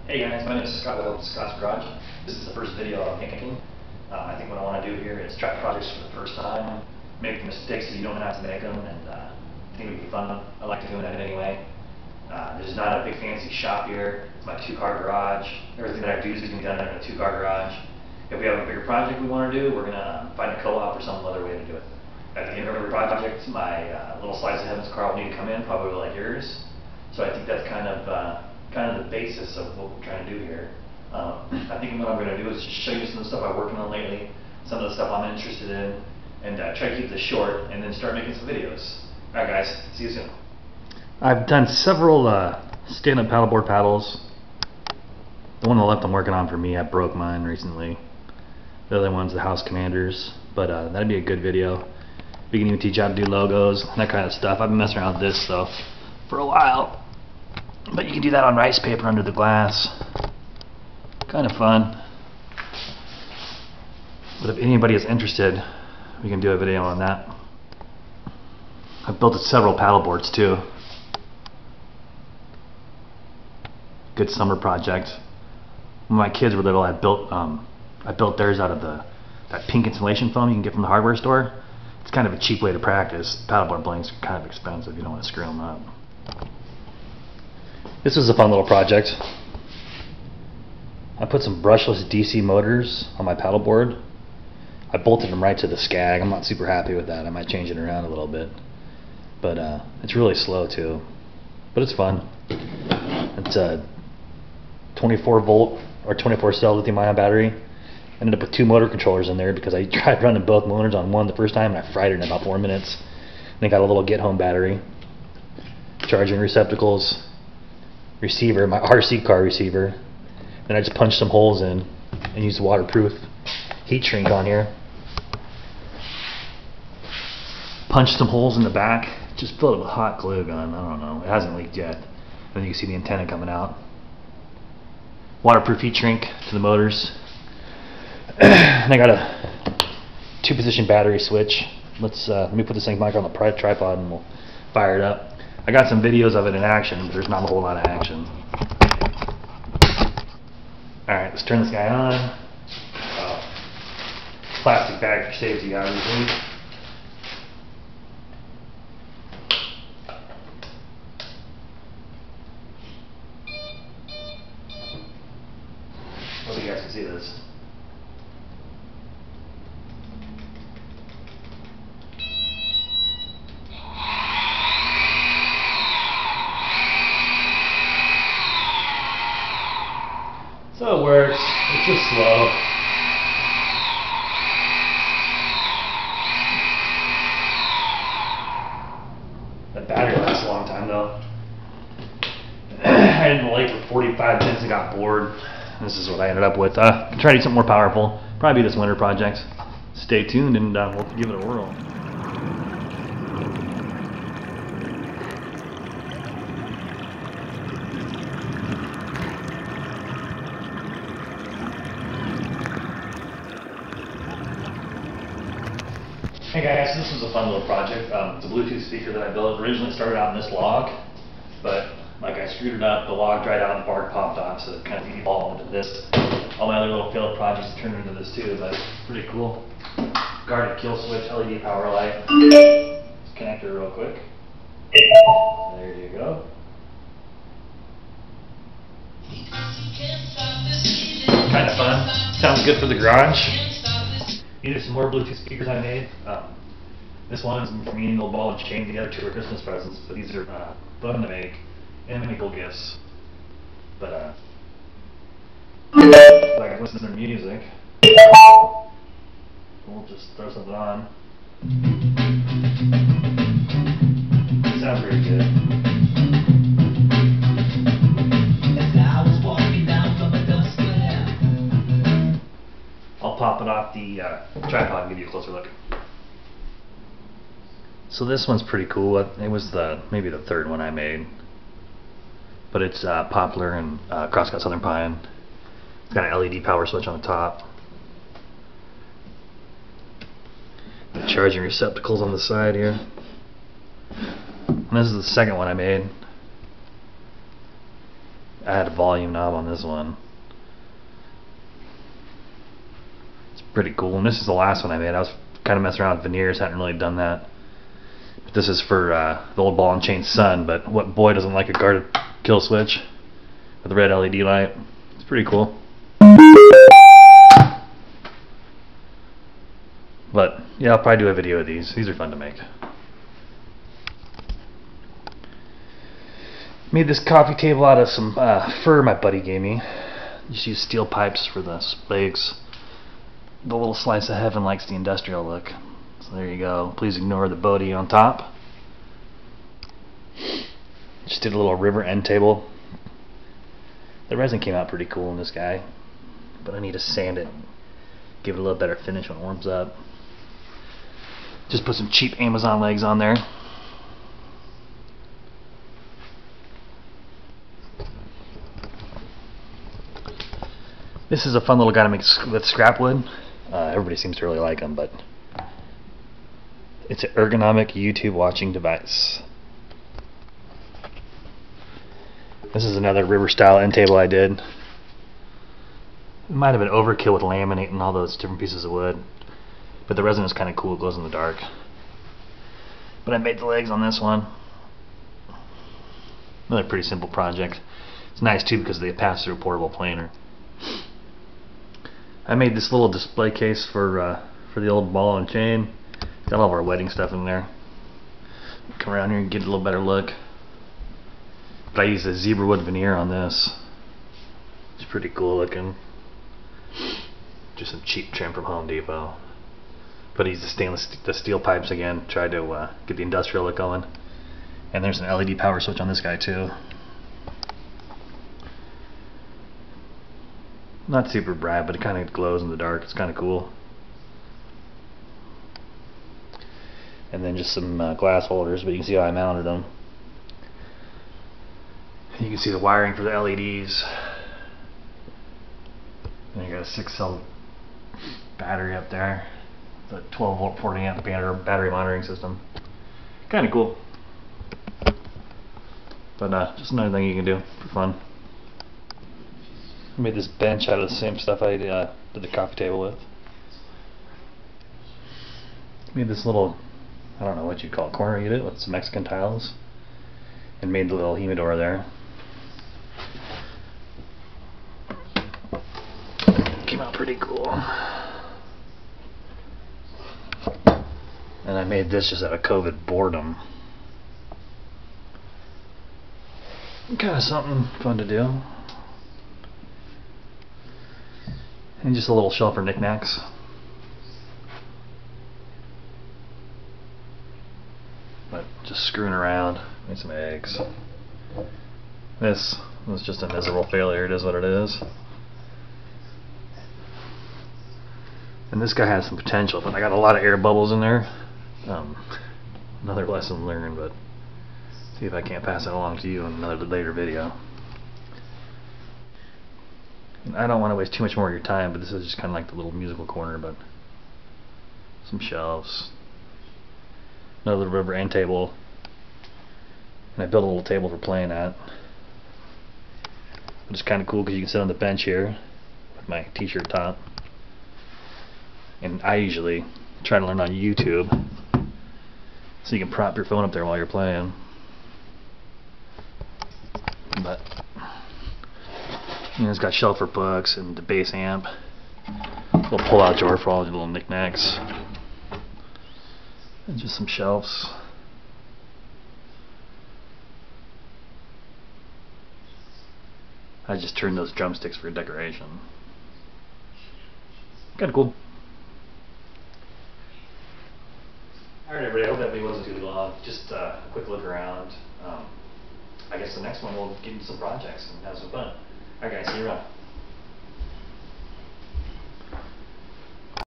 Hey guys, my name is Scott with Scott's Garage. This is the first video I'm making. I think what I want to do here is try projects for the first time, make mistakes so you don't have to make them, and I think it would be fun. I like doing it anyway. There's not a big fancy shop here. It's my 2-car garage. Everything that I do is going to be done in a 2-car garage. If we have a bigger project we want to do, we're going to find a co-op or some other way to do it. At the end of every project, my little slice of heaven's car will need to come in, probably like yours. So I think that's kind of the basis of what we're trying to do here. I think what I'm going to do is just show you some of the stuff I'm working on lately, some of the stuff I'm interested in, and try to keep this short, and then start making some videos. Alright guys, see you soon. I've done several stand-up paddleboard paddles. The one on the left I'm working on for me, I broke mine recently. The other one's the House Commanders, but that'd be a good video. We can even teach you how to do logos, that kind of stuff. I've been messing around with this stuff for a while. But you can do that on rice paper under the glass. Kind of fun. But if anybody is interested, we can do a video on that. I've built several paddle boards too. Good summer project. When my kids were little, I built theirs out of that pink insulation foam you can get from the hardware store. It's kind of a cheap way to practice. Paddleboard blanks are kind of expensive. You don't want to screw them up. This was a fun little project. I put some brushless DC motors on my paddleboard. I bolted them right to the Skag. I'm not super happy with that. I might change it around a little bit. But it's really slow too. But it's fun. It's a 24 volt or 24 cell lithium ion battery. I ended up with 2 motor controllers in there because I tried running both motors on one the first time and I fried it in about 4 minutes. And I got a little get home battery. Charging receptacles. Receiver, my RC car receiver. Then I just punched some holes in and used waterproof heat shrink on here. Punched some holes in the back, just filled it with hot glue gun. I don't know, it hasn't leaked yet. And then you can see the antenna coming out. Waterproof heat shrink to the motors. And I got a 2-position battery switch. Let me put this thing back on the tripod and we'll fire it up. I got some videos of it in action, but there's not a whole lot of action. Alright, let's turn this guy on. Plastic bag for safety, obviously. Hope you guys can see this. So it works. It's just slow. That battery lasts a long time though. I had it in the lake for 45 minutes and got bored. This is what I ended up with. Try to do something more powerful. Probably this winter project. Stay tuned and we'll give it a whirl. Hey guys, this was a fun little project. It's a Bluetooth speaker that I built. Originally started out in this log, but like I screwed it up, the log dried out and the bark popped off, so it kind of evolved into this. All my other little failed projects turned into this too, but it's pretty cool. Guarded kill switch, LED power light. Let's connect her real quick. There you go. Kind of fun. Sounds good for the garage. These are some more Bluetooth speakers I made. This one is from me and little ball and chain. The other 2 are Christmas presents, but these are fun to make and make cool gifts. But like I listen to music, we'll just throw something on. Sounds pretty good. I'll pop it off the tripod and give you a closer look. So this one's pretty cool. It was maybe the 3rd one I made, but it's poplar and crosscut southern pine. It's got an LED power switch on the top. The charging receptacles on the side here. And this is the second one I made. add a volume knob on this one. It's pretty cool, and this is the last one I made. I was kind of messing around with veneers, hadn't really done that. But this is for the old ball and chain Sun, but what boy doesn't like a guarded kill switch with a red LED light? It's pretty cool. But yeah, I'll probably do a video of these. These are fun to make. Made this coffee table out of some fur my buddy gave me. Just use steel pipes for the legs. The little slice of heaven likes the industrial look. So there you go. Please ignore the Bodhi on top. Just did a little river end table. The resin came out pretty cool in this guy, but I need to sand it, give it a little better finish when it warms up. Just put some cheap Amazon legs on there. This is a fun little guy to make with scrap wood. Everybody seems to really like them, but it's an ergonomic YouTube watching device. This is another river style end table I did. It might have been overkill with laminating all those different pieces of wood, but the resin is kind of cool, it glows in the dark. But I made the legs on this one. Another pretty simple project. It's nice too because they pass through a portable planer. I made this little display case for the old ball and chain. Got all of our wedding stuff in there. Come around here and get a little better look. But I used a zebra wood veneer on this. It's pretty cool looking. Just some cheap trim from Home Depot. But I used the steel pipes again. Tried to get the industrial look going. And there's an LED power switch on this guy too. Not super bright, but it kind of glows in the dark. It's kind of cool. And then just some glass holders, but you can see how I mounted them. You can see the wiring for the LEDs. And you got a 6-cell battery up there. The 12-volt 40-amp battery monitoring system. Kind of cool. But just another thing you can do for fun. I made this bench out of the same stuff I did the coffee table with. Made this little, I don't know what you'd call it, corner unit with some Mexican tiles. And made the little humidor there. Came out pretty cool. And I made this just out of COVID boredom. Kind of something fun to do. And just a little shelf for knickknacks. But just screwing around. Made some eggs. This was just a miserable failure. It is what it is. And this guy has some potential, but I got a lot of air bubbles in there. Another lesson learned, but see if I can't pass that along to you in another later video. And I don't want to waste too much more of your time, but this is just kind of like the little musical corner, but some shelves, another little rubber end table, and I built a little table for playing at. It's kind of cool because you can sit on the bench here with my t-shirt top. And I usually try to learn on YouTube, so you can prop your phone up there while you're playing. But you know, it's got shelf for books and the bass amp, little pull-out drawer for all the little knickknacks, and just some shelves. I just turned those drumsticks for decoration. Kind of cool. Alright everybody, I hope that video wasn't too long. Just a quick look around. I guess the next one we'll get into some projects and have some fun. Alright guys, see you around.